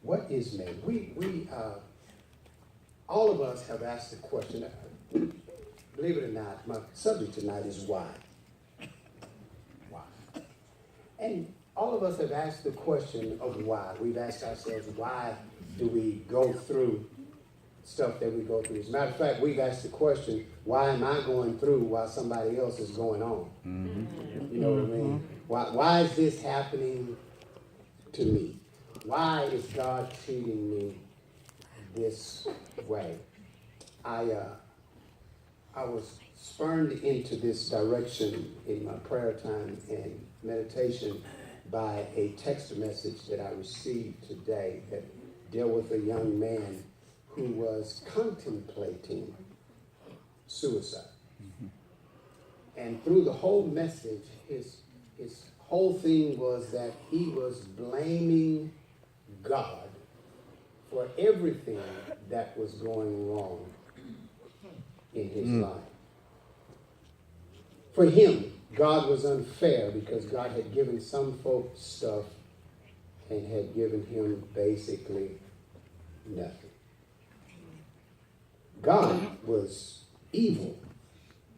what is man? We all of us have asked the question. Believe it or not, my subject tonight is why. Why? And all of us have asked the question of why. We've asked ourselves, why do we go through stuff that we go through? As a matter of fact, we've asked the question, why am I going through while somebody else is going on? Mm-hmm. You know what I mean? Why is this happening to me? Why is God treating me this way? I was spurred into this direction in my prayer time and meditation by a text message that I received today that dealt with a young man who was contemplating suicide. Mm-hmm. And through the whole message, his whole thing was that he was blaming God for everything that was going wrong in his life. For him, God was unfair because God had given some folks stuff and had given him basically nothing. God was evil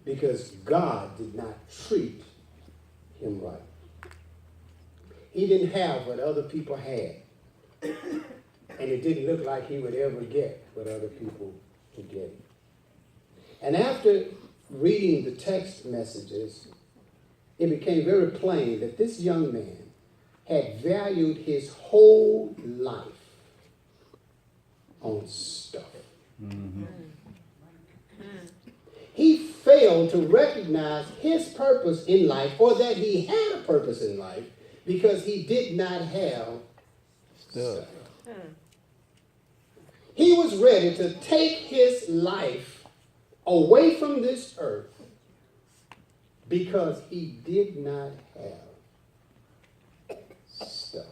because God did not treat him right. He didn't have what other people had. And it didn't look like he would ever get what other people would get. And after reading the text messages, it became very plain that this young man had valued his whole life on stuff. Mm-hmm. He failed to recognize his purpose in life, or that he had a purpose in life, because he did not have stuff. He was ready to take his life away from this earth because he did not have stuff.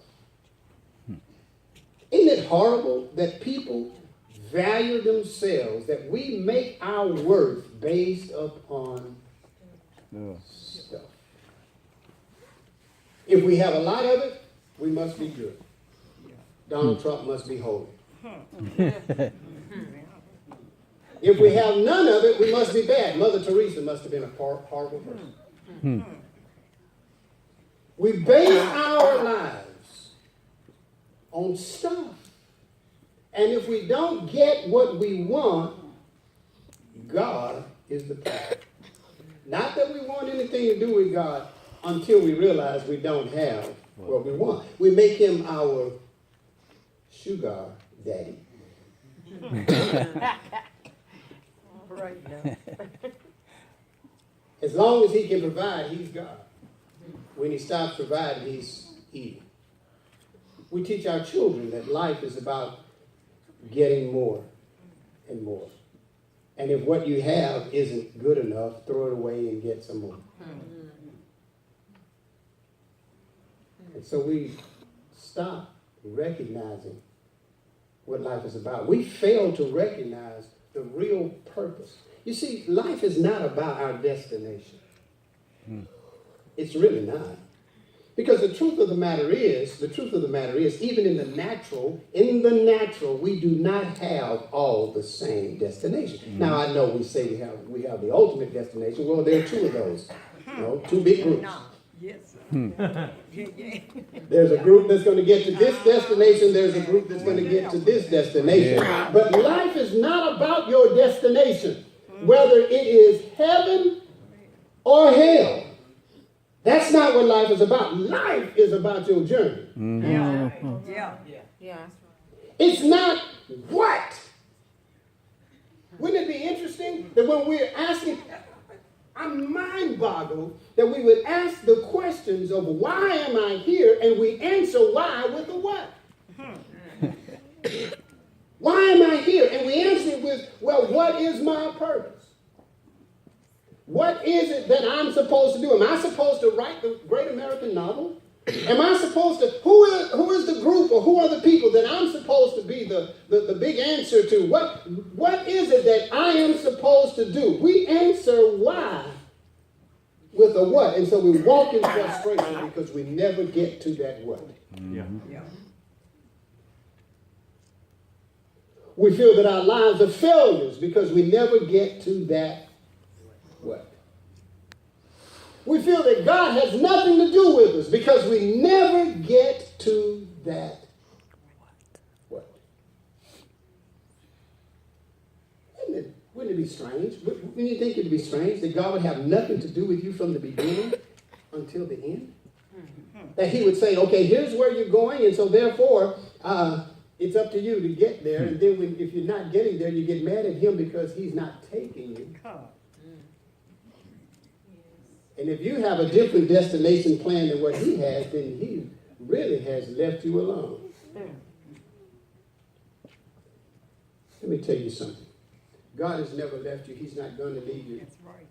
Isn't it horrible that people value themselves, that we make our worth based upon stuff? If we have a lot of it, we must be good. Donald Trump must be holy. If we have none of it, we must be bad. Mother Teresa must have been a horrible person. We base our lives on stuff. And if we don't get what we want, God is the problem. Not that we want anything to do with God until we realize we don't have what we want. We make him our sugar daddy. Right now. As long as he can provide, he's God. When he stops providing, he's evil. We teach our children that life is about getting more and more. And if what you have isn't good enough, throw it away and get some more. And so we stop recognizing what life is about. We fail to recognize the real purpose. You see, life is not about our destination. It's really not. Because the truth of the matter is, even in the natural, we do not have all the same destination. Now, I know we say we have the ultimate destination. Well, there are two of those. Two big groups. Yes. There's a group that's going to get to this destination. There's a group that's going to get to this destination. Yeah. But life is not about your destination, whether it is heaven or hell. That's not what life is about. Life is about your journey. Mm-hmm. Yeah. It's not what. Wouldn't it be interesting that when we're asking, I'm mind-boggled that we would ask the questions of why am I here, and we answer why with a what. Why am I here? And we answer it with, well, what is my purpose? What is it that I'm supposed to do? Am I supposed to write the great American novel? Am I supposed to, who is the group or who are the people that I'm supposed to be the big answer to? What is it that I am supposed to do? We answer why with a what. And so we walk in frustration because we never get to that what. Yeah. We feel that our lives are failures because we never get to that what? We feel that God has nothing to do with us because we never get to that what? Wouldn't it be strange? Wouldn't you think it would be strange that God would have nothing to do with you from the beginning until the end? That he would say, okay, here's where you're going, and so therefore, it's up to you to get there. And then if you're not getting there, you get mad at him because he's not taking you. And if you have a different destination plan than what he has, then he really has left you alone. Let me tell you something. God has never left you. He's not going to leave you. That's right.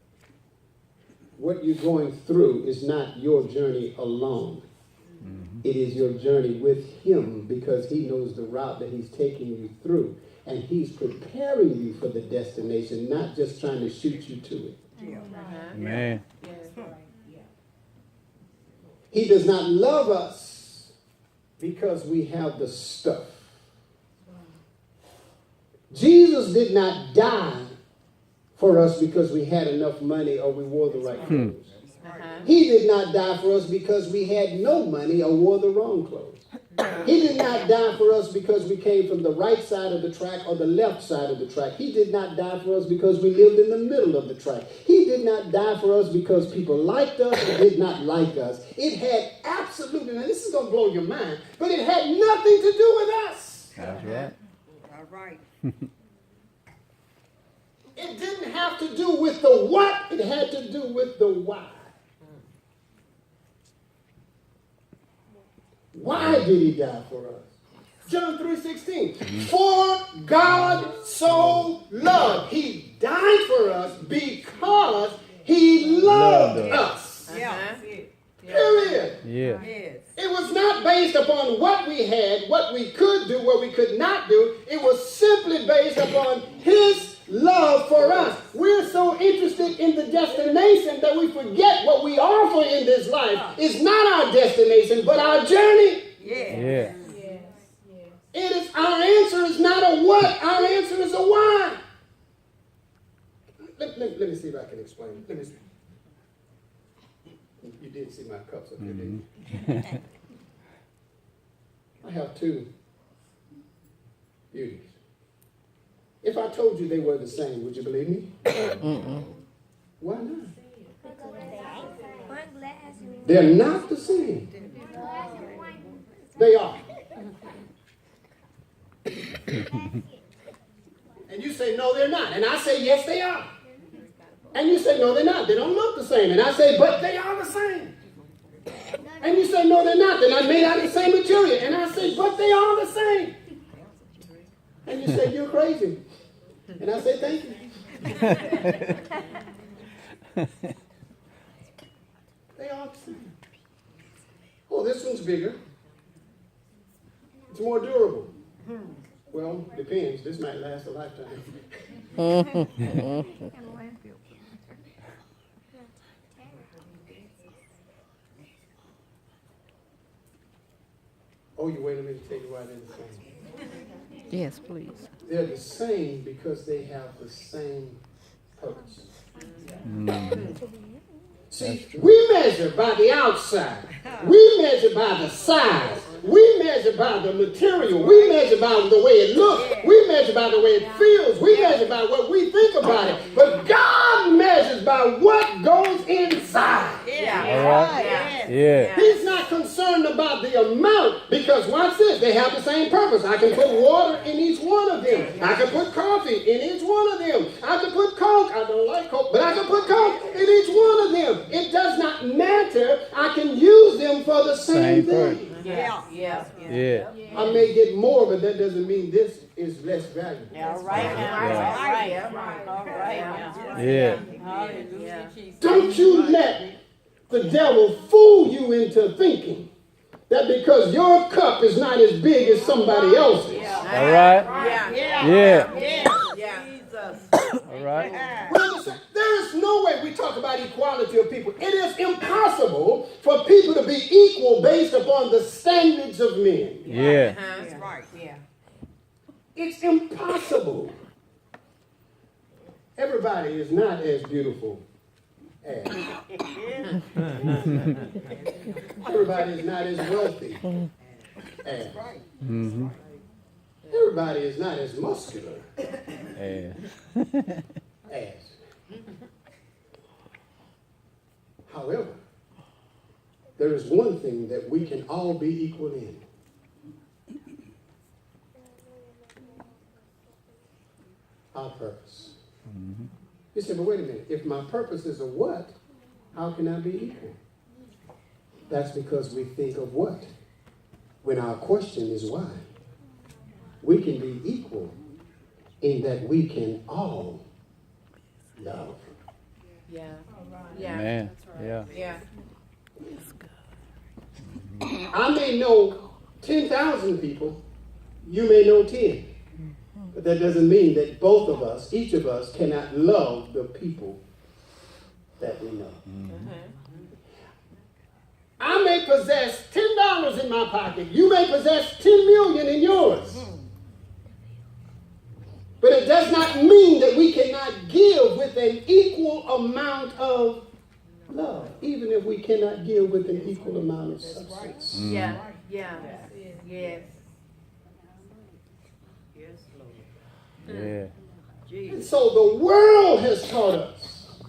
What you're going through is not your journey alone. Mm-hmm. It is your journey with him because he knows the route that he's taking you through. And he's preparing you for the destination, not just trying to shoot you to it. Yeah. Man. He does not love us because we have the stuff. Jesus did not die for us because we had enough money or we wore the right clothes. He did not die for us because we had no money or wore the wrong clothes. He did not die for us because we came from the right side of the track or the left side of the track. He did not die for us because we lived in the middle of the track. He did not die for us because people liked us or did not like us. It had absolutely, now this is going to blow your mind, but it had nothing to do with us. That's right. All right. It didn't have to do with the what, it had to do with the why. Why did he die for us? John 3:16. For God so loved. He died for us because he loved us. Period. Yeah. It was not based upon what we had, what we could do, what we could not do. It was simply based upon his love for us. We're so interested in the destination that we forget what we offer in this life is not our destination, but our journey. Yeah. It is, our answer is not a what, our answer is a why. Let me see if I can explain it. Let me see. You did see my cups up here, didn't you? I have two beauties. If I told you they were the same, would you believe me? Why not? They're not the same. They are. And you say, no, they're not. And I say, yes, they are. And you say, no, they're not. They don't look the same. And I say, but they are the same. And you say, no, they're not. They're not made out of the same material. And I say, but they are the same. And you say, you're crazy. And I say, thank you. They are the same. Oh, this one's bigger. It's more durable. Well, depends. This might last a lifetime. Oh, you wait a minute to tell you why they're the same. Yes, please. They're the same because they have the same purpose. See, we measure by the outside. We measure by the size. We measure by the material. We measure by the way it looks. We measure by the way it feels. We measure by what we think about it. But God measures by what goes inside. Yeah. He's not concerned about the amount because watch this, they have the same purpose. I can put water in each one of them. I can put coffee in each one of them. I can put Coke. I don't like Coke, but I can put Coke in each one of them. It does not matter. I can use them for the same thing. Yeah. I may get more, but that doesn't mean this is less valuable. Don't you let the devil fool you into thinking that because your cup is not as big as somebody else's. All right. Yeah. All right. There is no way we talk about equality of people. It is impossible for people to be equal based upon the standards of men. Yeah. That's right. It's impossible. Everybody is not as beautiful as. Everybody is not as wealthy as. Mm-hmm. Everybody is not as muscular Yeah. as. However, there is one thing that we can all be equal in. Our purpose. Mm-hmm. You say, but wait a minute. If my purpose is a what, how can I be equal? That's because we think of what? When our question is why. We can be equal in that we can all love. Yeah. Yeah. Man. Yeah. Yeah. I may know 10,000 people. You may know 10. But that doesn't mean that both of us, each of us, cannot love the people that we know. I may possess $10 in my pocket. You may possess 10 million in yours. But it does not mean that we cannot give with an equal amount of love, even if we cannot give with an equal amount of substance. Yeah. Yeah. Yes. Yeah. And so the world has taught us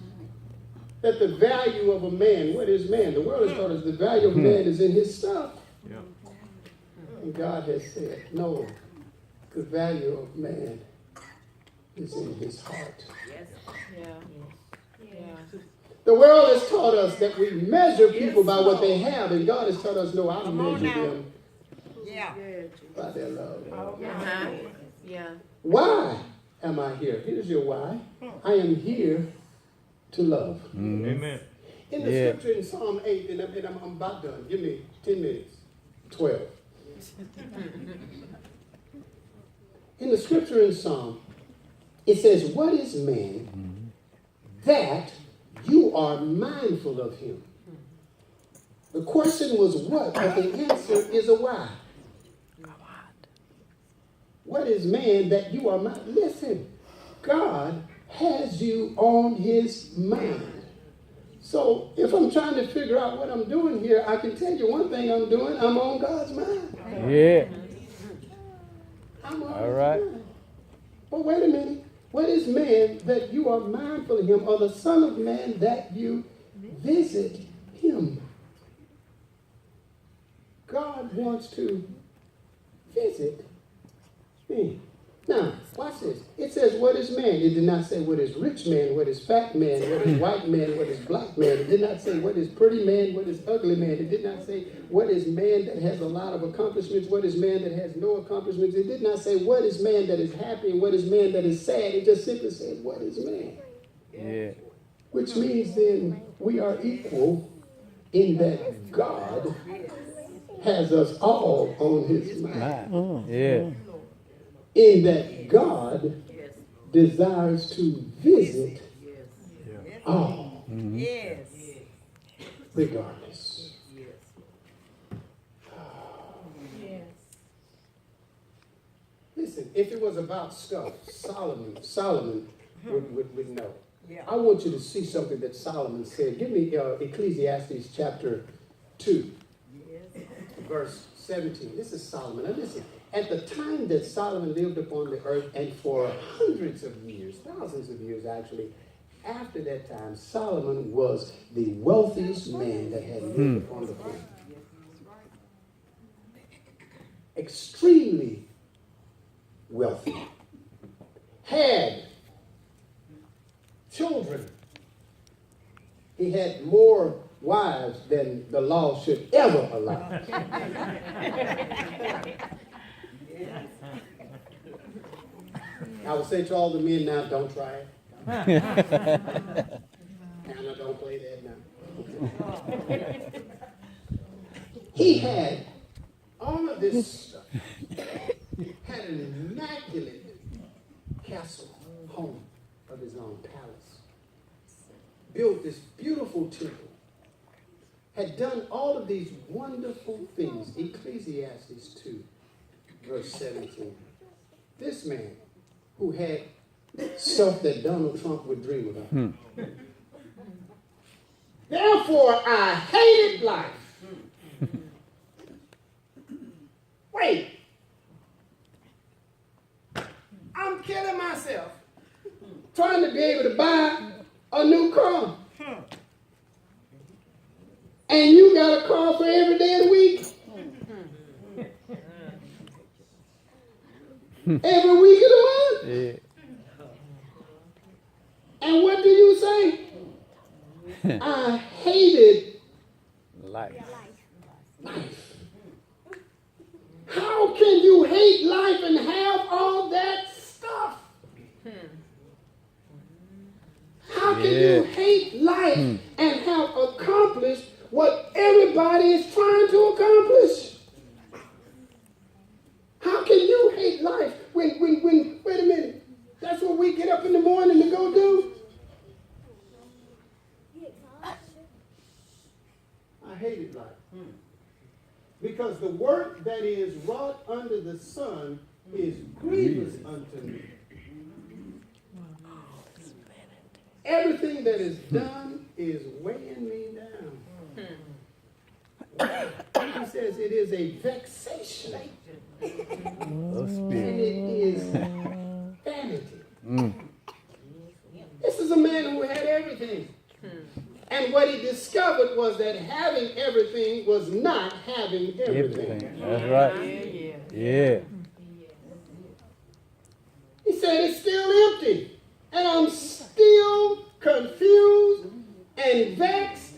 that the value of a man, what is man? The world has taught us the value of a man is in his stuff. Yeah. And God has said, no, the value of man is in his heart. Yeah. Yeah. The world has taught us that we measure people by what they have, and God has taught us, no, I measure them by their love. Uh-huh. Yeah. Why am I here? Here's your why. I am here to love. Mm-hmm. Amen. In the Yeah. scripture in Psalm 8, and I'm about done. Give me 10 minutes. 12. In the scripture in Psalm, it says, what is man that you are mindful of him? The question was what, but the answer is a why. What is man that you are mindful? Listen, God has you on his mind. So if I'm trying to figure out what I'm doing here, I can tell you one thing I'm doing. I'm on God's mind. Yeah. I'm on All his right. mind. But wait a minute. What is man that you are mindful of him, or the Son of Man that you visit him? God wants to visit me. Now, watch this. It says, what is man? It did not say what is rich man, what is fat man, what is white man, what is black man. It did not say what is pretty man, what is ugly man. It did not say what is man that has a lot of accomplishments, what is man that has no accomplishments. It did not say what is man that is happy and what is man that is sad. It just simply said, what is man? Yeah. Which means then we are equal in that God has us all on his mind. Yeah. In that God desires to visit all, regardless. Listen, if it was about stuff, Solomon would know. I want you to see something that Solomon said. Give me Ecclesiastes chapter 2, verse 17. This is Solomon. Now listen. At the time that Solomon lived upon the earth, and for hundreds of years, thousands of years actually, after that time, Solomon was the wealthiest man that had lived upon the planet. Extremely wealthy. Had children. He had more wives than the law should ever allow. I would say to all the men now, don't try it. Hannah, don't play that now. He had all of this stuff. Had an immaculate castle, home of his own palace. Built this beautiful temple. Had done all of these wonderful things. Ecclesiastes 2, verse 17. This man who had stuff that Donald Trump would dream about. Therefore, I hated life. Wait. I'm killing myself trying to be able to buy a new car. And you got a car for every day of the week. Every week of the month. Yeah. And what do you say? I hated Life. life. How can you hate life and have all that stuff? How can you hate life and have accomplished what everybody is trying to accomplish? How can you hate life when, wait a minute, that's what we get up in the morning to go do? I hated life. Because the work that is wrought under the sun is grievous unto me. Everything that is done is weighing me down. He says it is a vexation. And it is vanity. This is a man who had everything. And what he discovered was that having everything was not having everything. That's right. Yeah. He said it's still empty. And I'm still confused and vexed.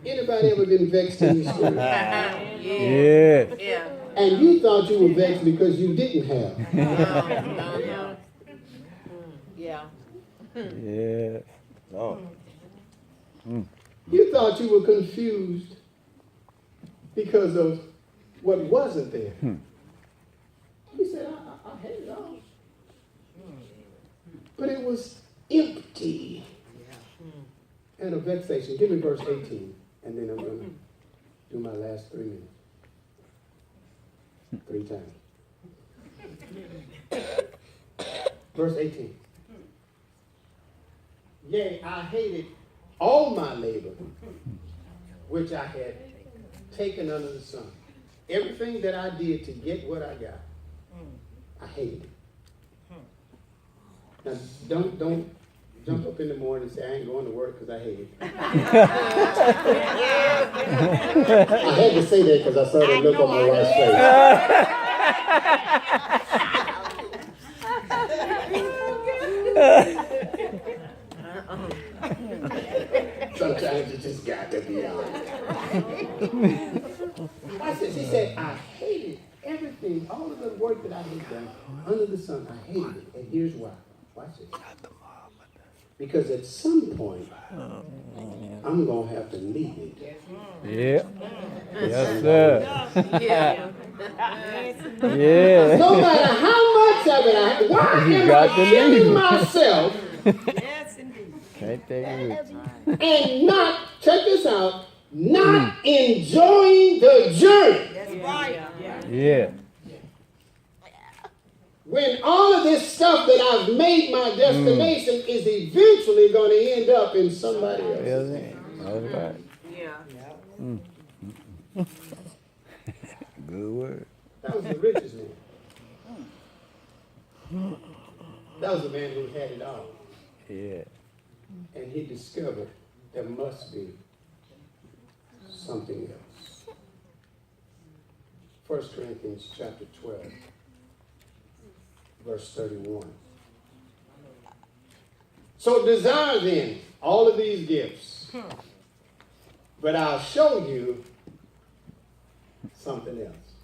Anybody ever been vexed in your spirit? Yeah. Yeah. And you thought you were vexed because you didn't have. Yeah. Yeah. Lord. You thought you were confused because of what wasn't there. He said, I hate it all. But it was empty and a vexation. Give me verse 18, and then I'm going to do my last 3 minutes. 3 times. Verse 18. Yea, I hated all my labor, which I had taken under the sun. Everything that I did to get what I got, I hated it. Now, don't jump up in the morning and say, I ain't going to work because I hate it. I had to say that because I saw the look on my wife's face. Sometimes you just got to be honest. She said, I hated everything, all of the work that I had done under the sun. I hated it. And here's why. Watch this. Because at some point, I'm going to have to leave it. Yeah. Yes, sir. Yeah. Yeah. No matter how much of it why You am got I to killing leave. myself Can't take it with you. and not, check this out, not enjoying the journey? That's right. Yeah. When all of this stuff that I've made my destination is eventually going to end up in somebody else. Yes, that's right. Yeah. Good word. That was the richest man. That was the man who had it all. Yeah. And he discovered there must be something else. 1 Corinthians chapter 12, verse 31. So desire then all of these gifts, but I'll show you something else.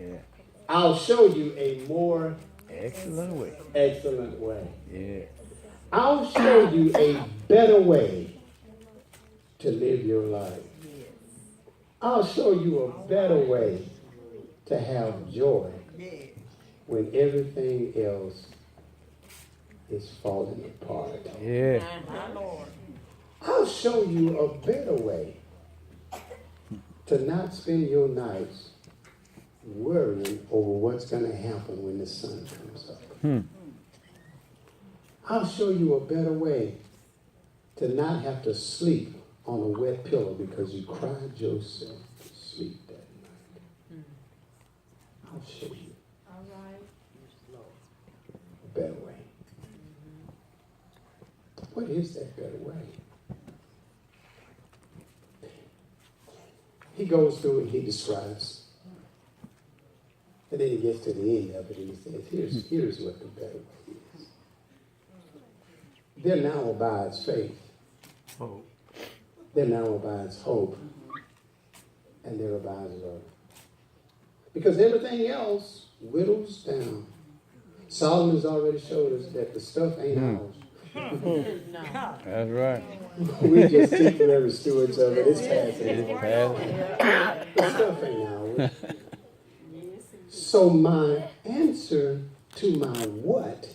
Yeah. I'll show you a more Excellent way. excellent way. Yeah. I'll show you a better way to live your life. I'll show you a better way to have joy when everything else is falling apart. Yeah. I'll show you a better way to not spend your nights worrying over what's going to happen when the sun comes up. I'll show you a better way to not have to sleep on a wet pillow because you cried yourself to sleep that night. I'll show you. All right. A better way. What is that better way? He goes through and he describes. And then he gets to the end of it and he says, here's what the better way is. There now abides faith. Hope. There now abides hope. And there abides love. Because everything else whittles down. Solomon's already showed us that the stuff ain't ours. That's right. We just temporary stewards of it. It's passing. It's passing. The stuff ain't ours. So my answer to my what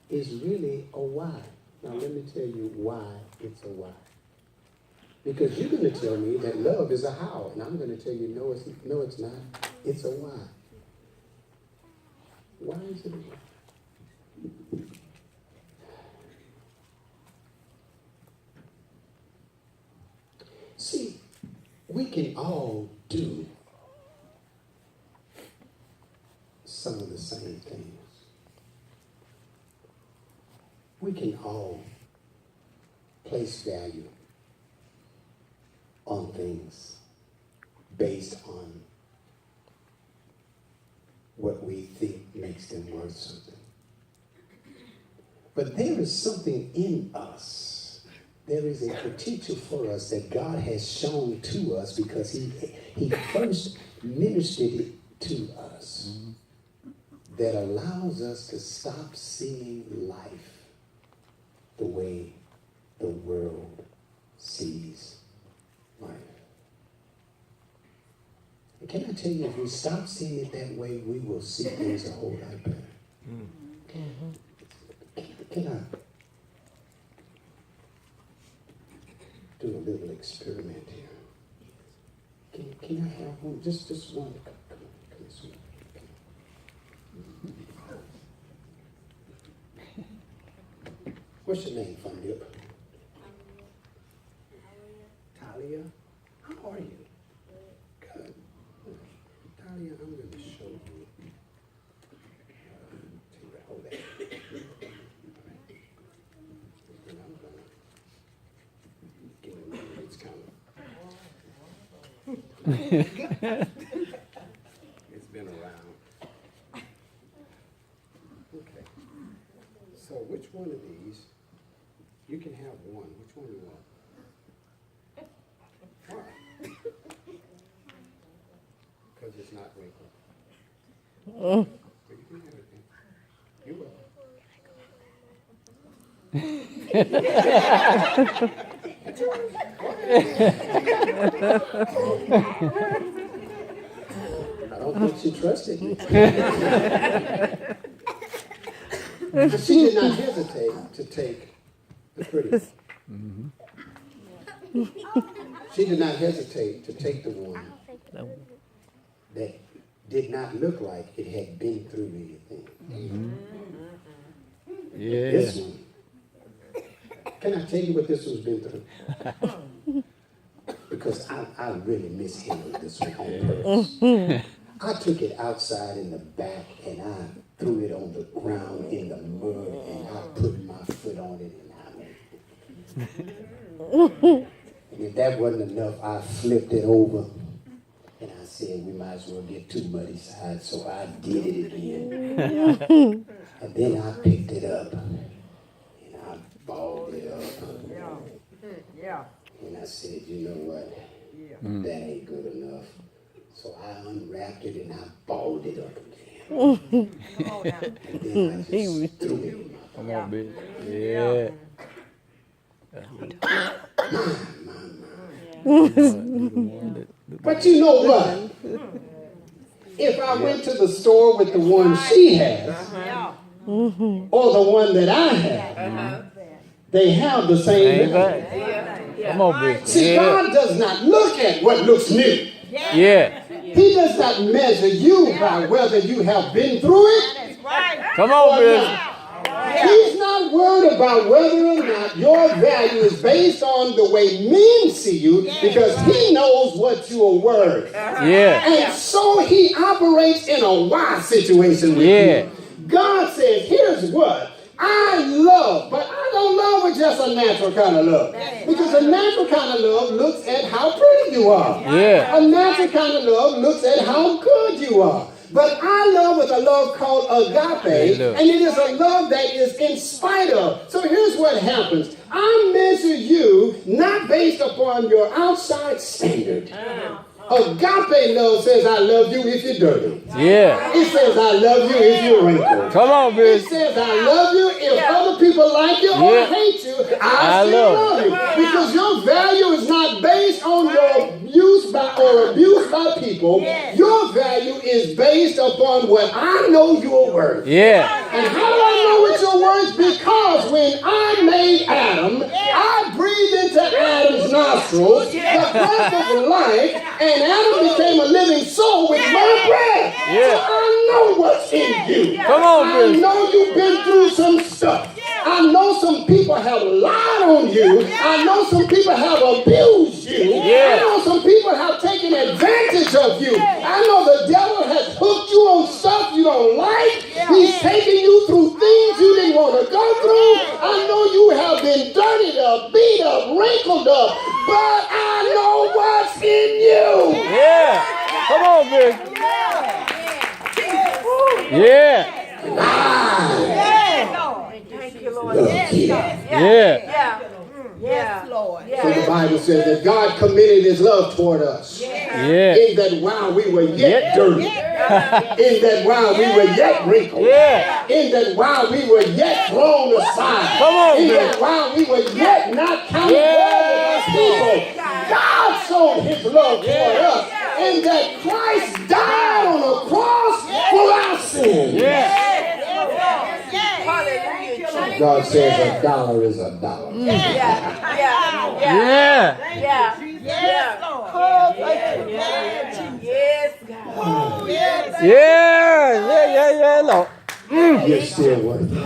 is really a why. Now let me tell you why it's a why. Because you're going to tell me that love is a how, and I'm going to tell you no, it's not. It's a why. Why is it a why? See, we can all do some of the same things. We can all place value on things based on what we think makes them worth something. But there is something in us. There is a potential for us that God has shown to us because he first ministered it to us that allows us to stop seeing life the way the world sees life. And can I tell you, if we stop seeing it that way, we will see things a whole lot better. Can I do a little experiment here? Can I have one? Just one. Come this way. What's your name, Fundip? Talia. How are you? Good. Talia, I'm going to show you. Hold that. And I'm going to get a little it's kind of. It's been around. Okay. So which one of these? You can have one. Which one do you want? Why? Because it's not wrinkled. But you can have it then. You will. I don't think she trusted me. She did not hesitate to take the pretty one. She did not hesitate to take the one that did not look like it had been through anything. Yeah. This one. Can I tell you what this one's been through? Because I really mishandled this one on purpose. I took it outside in the back and I threw it on the ground in the mud and I put my foot on it and and if that wasn't enough, I flipped it over and I said we might as well get two muddy sides, so I did it again. And then I picked it up and I balled it up. And I said, you know what? That ain't good enough. So I unwrapped it and I balled it up again. And then I just threw it in my pocket. Come on, bitch. Yeah. But you know what? If I went to the store with the one she has, or the one that I have, they have the same value. Come on, bitch. See, God does not look at what looks new. Yeah. He does not measure you by whether you have been through it. Come on, or Bishop. not. He's not worried about whether or not your value is based on the way men see you, because he knows what you are worth. Yeah. And so he operates in a wise situation with you. God says, here's what. I love, but I don't love with just a natural kind of love. Because a natural kind of love looks at how pretty you are. Yeah. A natural kind of love looks at how good you are. But I love with a love called agape, and it is a love that is in spite of. So here's what happens. I measure you not based upon your outside standard. Agape love says, I love you if you're dirty. Yeah. It says, I love you if you're wrinkled. Come on, It Bishop. says, I love you if other people like you or hate you. I still love you. Because your value is not based on your use by or abuse by people. Your value is based upon what I know you're worth. Yeah. And how do I know what you're worth? Because when I made Adam, I breathed into Adam's nostrils the breath of life, and Adam became a living soul with my breath. Yeah. So I know what's in you. Come on, I Bishop. know you've been through some stuff. I know some people have lied on you. I know some people have abused you. I know some people have taken advantage of you. I know the devil has hooked you on stuff you don't like. He's taken you through things you didn't want to go through. I know you have been dirtied up, beat up, wrinkled up, but I know what's in you. Yeah. Come on, Bishop. Yeah. Yeah. Yes, Lord. So the Bible says that God committed his love toward us. Yeah. In that while we were yet dirty. In that while we were yet wrinkled. Yeah. In that while we were yet thrown aside. Come on, in man. that while we were yet not counted worthy of people. God showed his love toward us. In that Christ died on a cross for our sins. Yeah. God says $1 is $1. Yeah. Yeah, Lord. You're still worth it.